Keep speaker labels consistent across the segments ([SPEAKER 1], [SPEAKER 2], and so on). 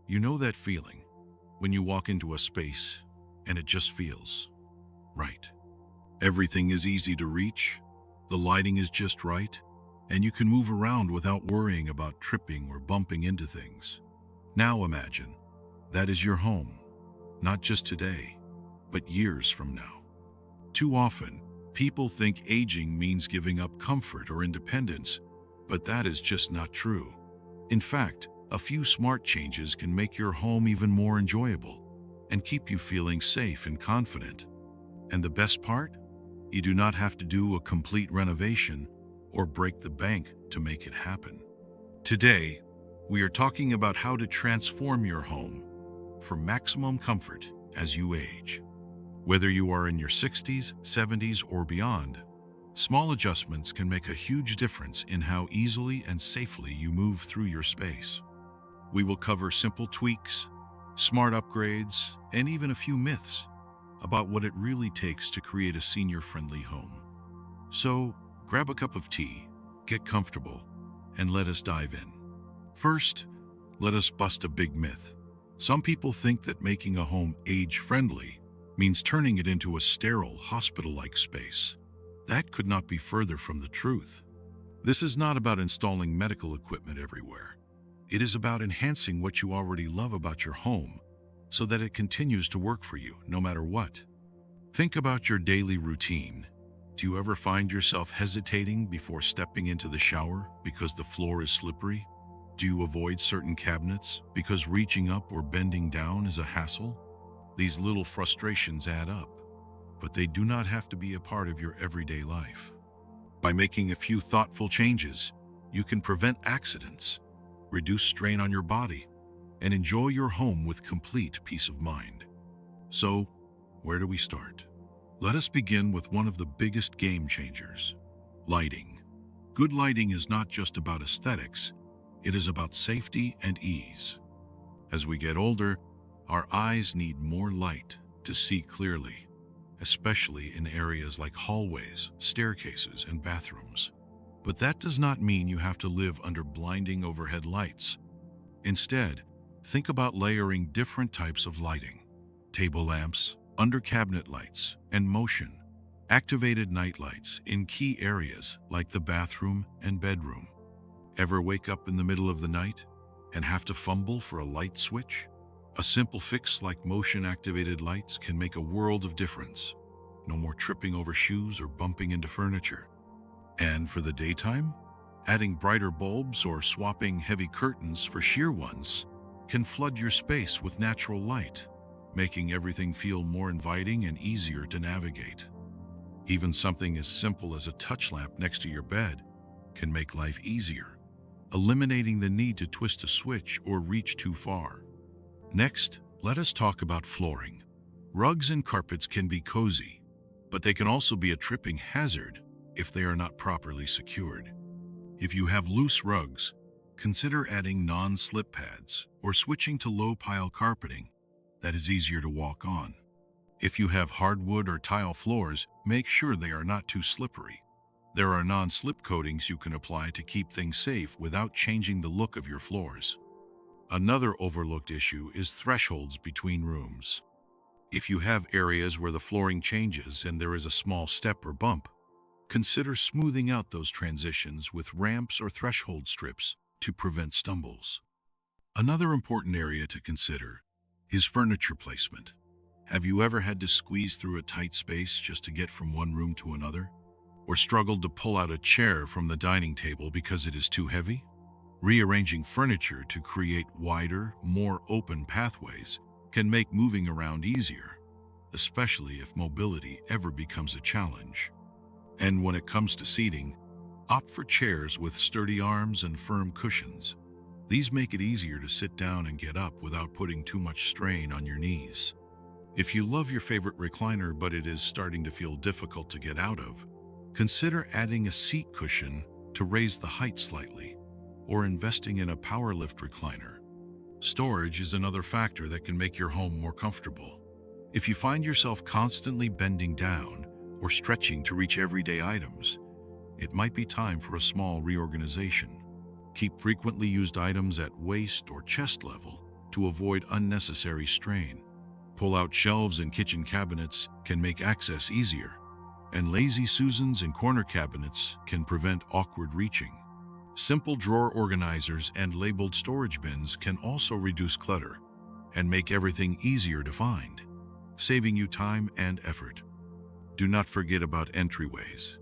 [SPEAKER 1] You know that feeling when you walk into a space and it just feels right. Everything is easy to reach, the lighting is just right, and you can move around without worrying about tripping or bumping into things. Now imagine that is your home, not just today, but years from now. Too often, people think aging means giving up comfort or independence, but that is just not true. In fact, a few smart changes can make your home even more enjoyable and keep you feeling safe and confident. And the best part? You do not have to do a complete renovation or break the bank to make it happen. Today, we are talking about how to transform your home for maximum comfort as you age. Whether you are in your 60s, 70s, or beyond, small adjustments can make a huge difference in how easily and safely you move through your space. We will cover simple tweaks, smart upgrades, and even a few myths about what it really takes to create a senior-friendly home. So, grab a cup of tea, get comfortable, and let us dive in. First, let us bust a big myth. Some people think that making a home age-friendly means turning it into a sterile, hospital-like space. That could not be further from the truth. This is not about installing medical equipment everywhere. It is about enhancing what you already love about your home so that it continues to work for you no matter what. Think about your daily routine. Do you ever find yourself hesitating before stepping into the shower because the floor is slippery? Do you avoid certain cabinets because reaching up or bending down is a hassle? These little frustrations add up, but they do not have to be a part of your everyday life. By making a few thoughtful changes, you can prevent accidents, reduce strain on your body, and enjoy your home with complete peace of mind. So, where do we start? Let us begin with one of the biggest game changers: lighting. Good lighting is not just about aesthetics, it is about safety and ease. As we get older, our eyes need more light to see clearly, especially in areas like hallways, staircases, and bathrooms. But that does not mean you have to live under blinding overhead lights. Instead, think about layering different types of lighting: table lamps, under-cabinet lights, and motion-activated night lights in key areas like the bathroom and bedroom. Ever wake up in the middle of the night and have to fumble for a light switch? A simple fix like motion-activated lights can make a world of difference. No more tripping over shoes or bumping into furniture. And for the daytime, adding brighter bulbs or swapping heavy curtains for sheer ones can flood your space with natural light, making everything feel more inviting and easier to navigate. Even something as simple as a touch lamp next to your bed can make life easier, eliminating the need to twist a switch or reach too far. Next, let us talk about flooring. Rugs and carpets can be cozy, but they can also be a tripping hazard if they are not properly secured. If you have loose rugs, consider adding non-slip pads or switching to low-pile carpeting that is easier to walk on. If you have hardwood or tile floors, make sure they are not too slippery. There are non-slip coatings you can apply to keep things safe without changing the look of your floors. Another overlooked issue is thresholds between rooms. If you have areas where the flooring changes and there is a small step or bump, consider smoothing out those transitions with ramps or threshold strips to prevent stumbles. Another important area to consider is furniture placement. Have you ever had to squeeze through a tight space just to get from one room to another? Or struggled to pull out a chair from the dining table because it is too heavy? Rearranging furniture to create wider, more open pathways can make moving around easier, especially if mobility ever becomes a challenge. And when it comes to seating, opt for chairs with sturdy arms and firm cushions. These make it easier to sit down and get up without putting too much strain on your knees. If you love your favorite recliner but it is starting to feel difficult to get out of, consider adding a seat cushion to raise the height slightly, or investing in a power lift recliner. Storage is another factor that can make your home more comfortable. If you find yourself constantly bending down or stretching to reach everyday items, it might be time for a small reorganization. Keep frequently used items at waist or chest level to avoid unnecessary strain. Pull-out shelves in kitchen cabinets can make access easier, and lazy Susans in corner cabinets can prevent awkward reaching. Simple drawer organizers and labeled storage bins can also reduce clutter and make everything easier to find, saving you time and effort. Do not forget about entryways.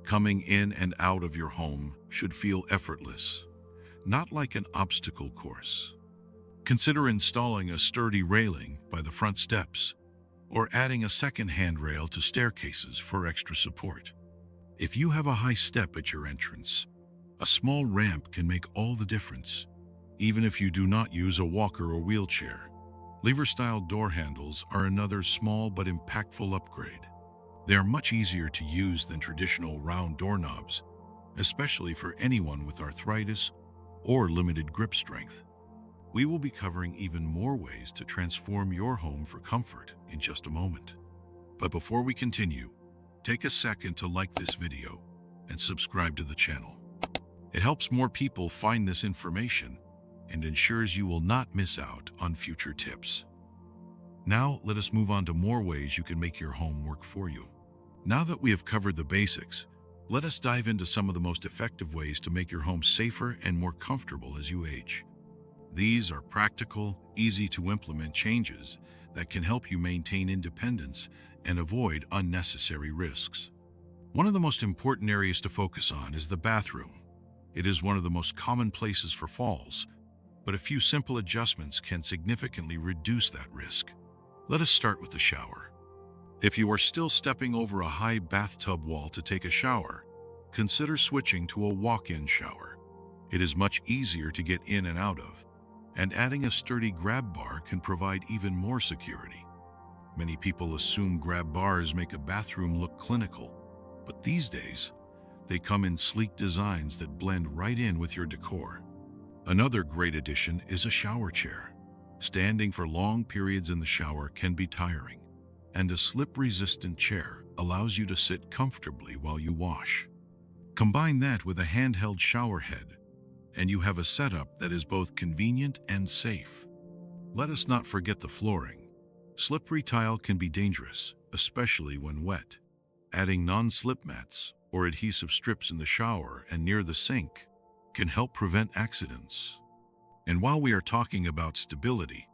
[SPEAKER 1] Coming in and out of your home should feel effortless, not like an obstacle course. Consider installing a sturdy railing by the front steps or adding a second handrail to staircases for extra support. If you have a high step at your entrance, a small ramp can make all the difference, even if you do not use a walker or wheelchair. Lever-style door handles are another small but impactful upgrade. They are much easier to use than traditional round doorknobs, especially for anyone with arthritis or limited grip strength. We will be covering even more ways to transform your home for comfort in just a moment. But before we continue, take a second to like this video and subscribe to the channel. It helps more people find this information and ensures you will not miss out on future tips. Now, let us move on to more ways you can make your home work for you. Now that we have covered the basics, let us dive into some of the most effective ways to make your home safer and more comfortable as you age. These are practical, easy-to-implement changes that can help you maintain independence and avoid unnecessary risks. One of the most important areas to focus on is the bathroom. It is one of the most common places for falls, but a few simple adjustments can significantly reduce that risk. Let us start with the shower. If you are still stepping over a high bathtub wall to take a shower, consider switching to a walk-in shower. It is much easier to get in and out of, and adding a sturdy grab bar can provide even more security. Many people assume grab bars make a bathroom look clinical, but these days, they come in sleek designs that blend right in with your decor. Another great addition is a shower chair. Standing for long periods in the shower can be tiring, and a slip-resistant chair allows you to sit comfortably while you wash. Combine that with a handheld shower head, and you have a setup that is both convenient and safe. Let us not forget the flooring. Slippery tile can be dangerous, especially when wet. Adding non-slip mats or adhesive strips in the shower and near the sink can help prevent accidents. And while we are talking about stability,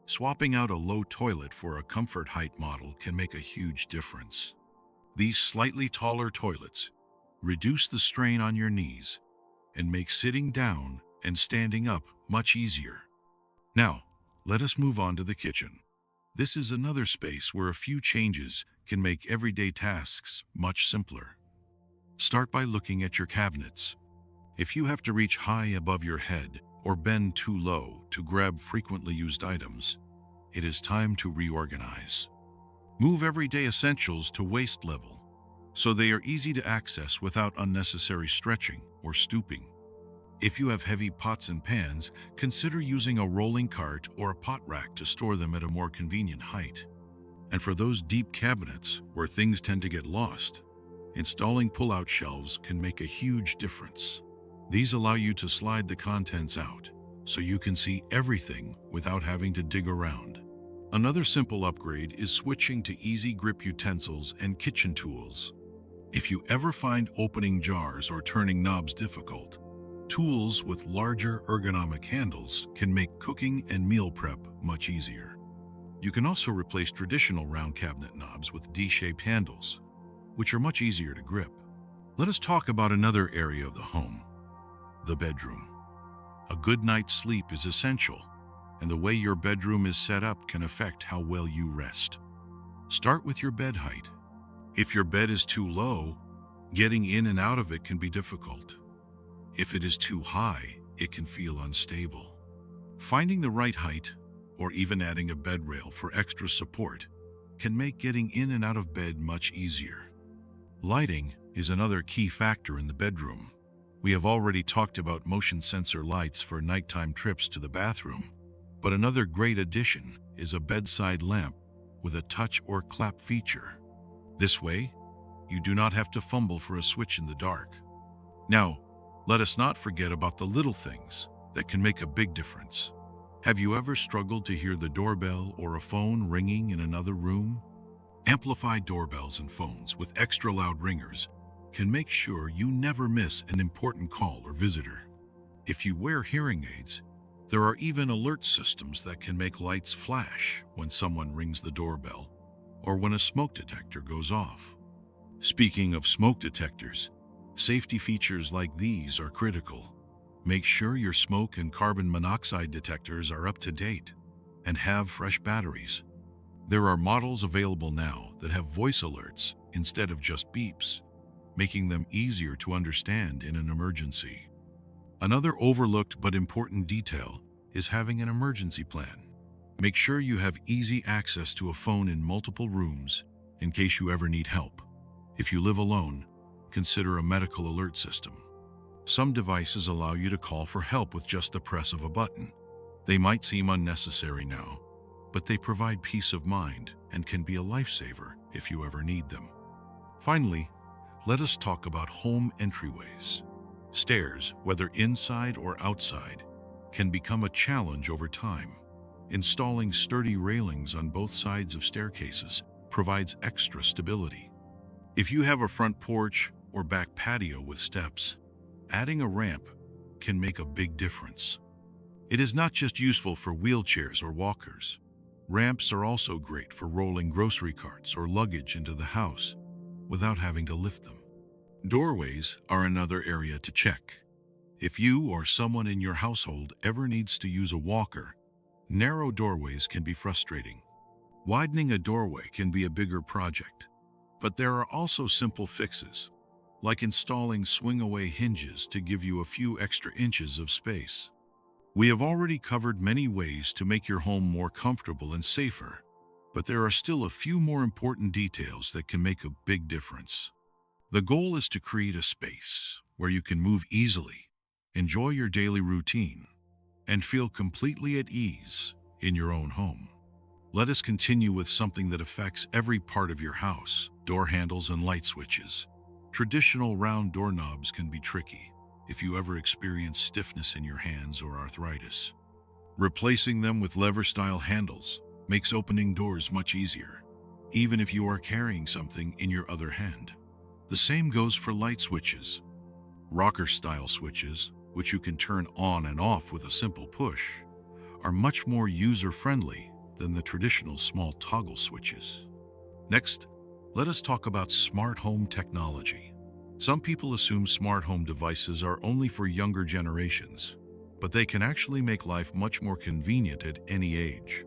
[SPEAKER 1] swapping out a low toilet for a Comfort Height model can make a huge difference. These slightly taller toilets reduce the strain on your knees and make sitting down and standing up much easier. Now, let us move on to the kitchen. This is another space where a few changes can make everyday tasks much simpler. Start by looking at your cabinets. If you have to reach high above your head or bend too low to grab frequently used items, it is time to reorganize. Move everyday essentials to waist level, so they are easy to access without unnecessary stretching or stooping. If you have heavy pots and pans, consider using a rolling cart or a pot rack to store them at a more convenient height. And for those deep cabinets where things tend to get lost, installing pull-out shelves can make a huge difference. These allow you to slide the contents out, so you can see everything without having to dig around. Another simple upgrade is switching to easy grip utensils and kitchen tools. If you ever find opening jars or turning knobs difficult, tools with larger ergonomic handles can make cooking and meal prep much easier. You can also replace traditional round cabinet knobs with D-shaped handles, which are much easier to grip. Let us talk about another area of the home, the bedroom. A good night's sleep is essential, and the way your bedroom is set up can affect how well you rest. Start with your bed height. If your bed is too low, getting in and out of it can be difficult. If it is too high, it can feel unstable. Finding the right height, or even adding a bed rail for extra support, can make getting in and out of bed much easier. Lighting is another key factor in the bedroom. We have already talked about motion sensor lights for nighttime trips to the bathroom, but another great addition is a bedside lamp with a touch or clap feature. This way, you do not have to fumble for a switch in the dark. Now, let us not forget about the little things that can make a big difference. Have you ever struggled to hear the doorbell or a phone ringing in another room? Amplified doorbells and phones with extra loud ringers can make sure you never miss an important call or visitor. If you wear hearing aids, there are even alert systems that can make lights flash when someone rings the doorbell or when a smoke detector goes off. Speaking of smoke detectors, safety features like these are critical. Make sure your smoke and carbon monoxide detectors are up to date and have fresh batteries. There are models available now that have voice alerts instead of just beeps, making them easier to understand in an emergency. Another overlooked but important detail is having an emergency plan. Make sure you have easy access to a phone in multiple rooms in case you ever need help. If you live alone, consider a medical alert system. Some devices allow you to call for help with just the press of a button. They might seem unnecessary now, but they provide peace of mind and can be a lifesaver if you ever need them. Finally, let us talk about home entryways. Stairs, whether inside or outside, can become a challenge over time. Installing sturdy railings on both sides of staircases provides extra stability. If you have a front porch or back patio with steps, adding a ramp can make a big difference. It is not just useful for wheelchairs or walkers. Ramps are also great for rolling grocery carts or luggage into the house without having to lift them. Doorways are another area to check. If you or someone in your household ever needs to use a walker, narrow doorways can be frustrating. Widening a doorway can be a bigger project, but there are also simple fixes, like installing swing-away hinges to give you a few extra inches of space. We have already covered many ways to make your home more comfortable and safer, but there are still a few more important details that can make a big difference. The goal is to create a space where you can move easily, enjoy your daily routine, and feel completely at ease in your own home. Let us continue with something that affects every part of your house: door handles and light switches. Traditional round doorknobs can be tricky if you ever experience stiffness in your hands or arthritis. Replacing them with lever-style handles makes opening doors much easier, even if you are carrying something in your other hand. The same goes for light switches. Rocker-style switches, which you can turn on and off with a simple push, are much more user-friendly than the traditional small toggle switches. Next, let us talk about smart home technology. Some people assume smart home devices are only for younger generations, but they can actually make life much more convenient at any age.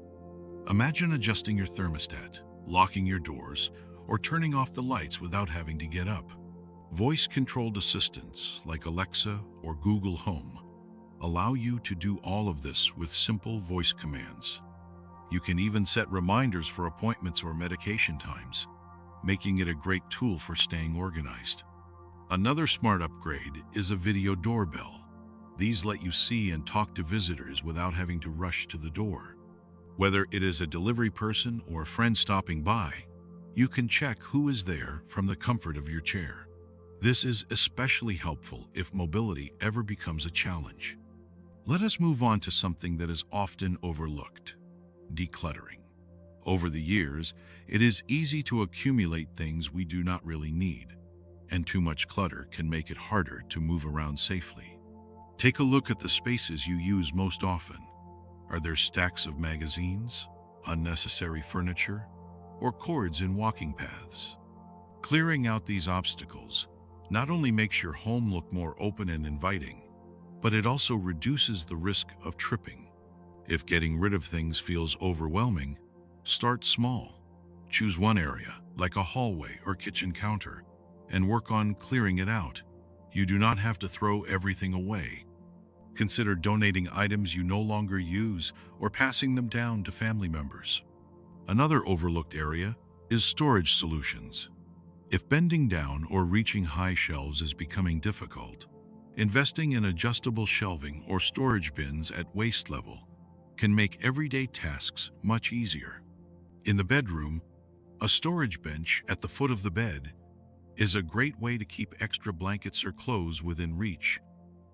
[SPEAKER 1] Imagine adjusting your thermostat, locking your doors, or turning off the lights without having to get up. Voice-controlled assistants like Alexa or Google Home allow you to do all of this with simple voice commands. You can even set reminders for appointments or medication times, making it a great tool for staying organized. Another smart upgrade is a video doorbell. These let you see and talk to visitors without having to rush to the door. Whether it is a delivery person or a friend stopping by, you can check who is there from the comfort of your chair. This is especially helpful if mobility ever becomes a challenge. Let us move on to something that is often overlooked: decluttering. Over the years, it is easy to accumulate things we do not really need, and too much clutter can make it harder to move around safely. Take a look at the spaces you use most often. Are there stacks of magazines, unnecessary furniture, or cords in walking paths? Clearing out these obstacles not only makes your home look more open and inviting, but it also reduces the risk of tripping. If getting rid of things feels overwhelming, start small. Choose one area, like a hallway or kitchen counter, and work on clearing it out. You do not have to throw everything away. Consider donating items you no longer use or passing them down to family members. Another overlooked area is storage solutions. If bending down or reaching high shelves is becoming difficult, investing in adjustable shelving or storage bins at waist level can make everyday tasks much easier. In the bedroom, a storage bench at the foot of the bed is a great way to keep extra blankets or clothes within reach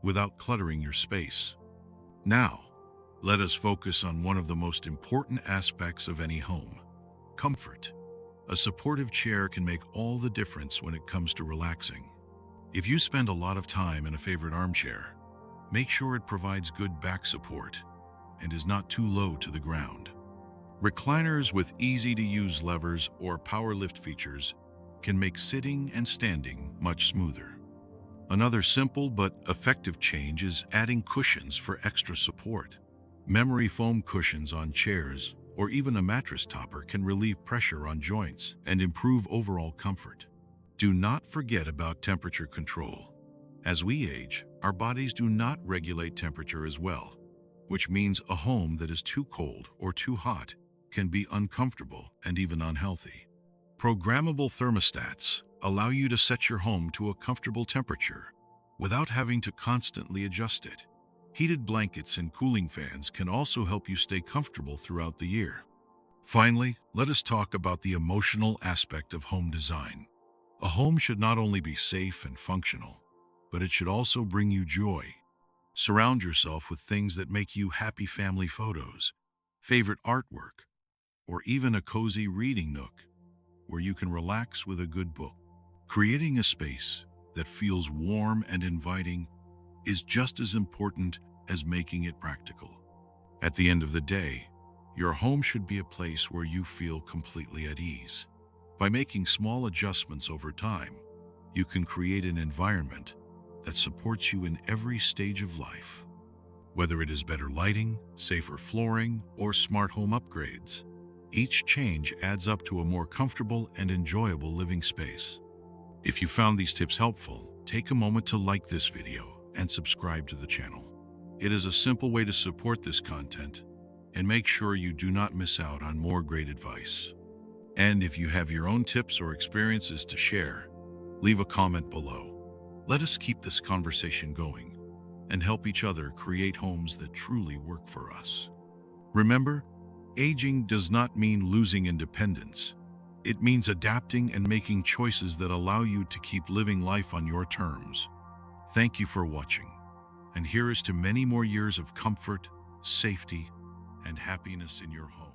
[SPEAKER 1] without cluttering your space. Now, let us focus on one of the most important aspects of any home: comfort. A supportive chair can make all the difference when it comes to relaxing. If you spend a lot of time in a favorite armchair, make sure it provides good back support and is not too low to the ground. Recliners with easy-to-use levers or power lift features can make sitting and standing much smoother. Another simple but effective change is adding cushions for extra support. Memory foam cushions on chairs or even a mattress topper can relieve pressure on joints and improve overall comfort. Do not forget about temperature control. As we age, our bodies do not regulate temperature as well, which means a home that is too cold or too hot can be uncomfortable and even unhealthy. Programmable thermostats allow you to set your home to a comfortable temperature without having to constantly adjust it. Heated blankets and cooling fans can also help you stay comfortable throughout the year. Finally, let us talk about the emotional aspect of home design. A home should not only be safe and functional, but it should also bring you joy. Surround yourself with things that make you happy: family photos, favorite artwork, or even a cozy reading nook where you can relax with a good book. Creating a space that feels warm and inviting is just as important as making it practical. At the end of the day, your home should be a place where you feel completely at ease. By making small adjustments over time, you can create an environment that supports you in every stage of life. Whether it is better lighting, safer flooring, or smart home upgrades, each change adds up to a more comfortable and enjoyable living space. If you found these tips helpful, take a moment to like this video and subscribe to the channel. It is a simple way to support this content and make sure you do not miss out on more great advice. And if you have your own tips or experiences to share, leave a comment below. Let us keep this conversation going and help each other create homes that truly work for us. Remember, aging does not mean losing independence. It means adapting and making choices that allow you to keep living life on your terms. Thank you for watching, and here is to many more years of comfort, safety, and happiness in your home.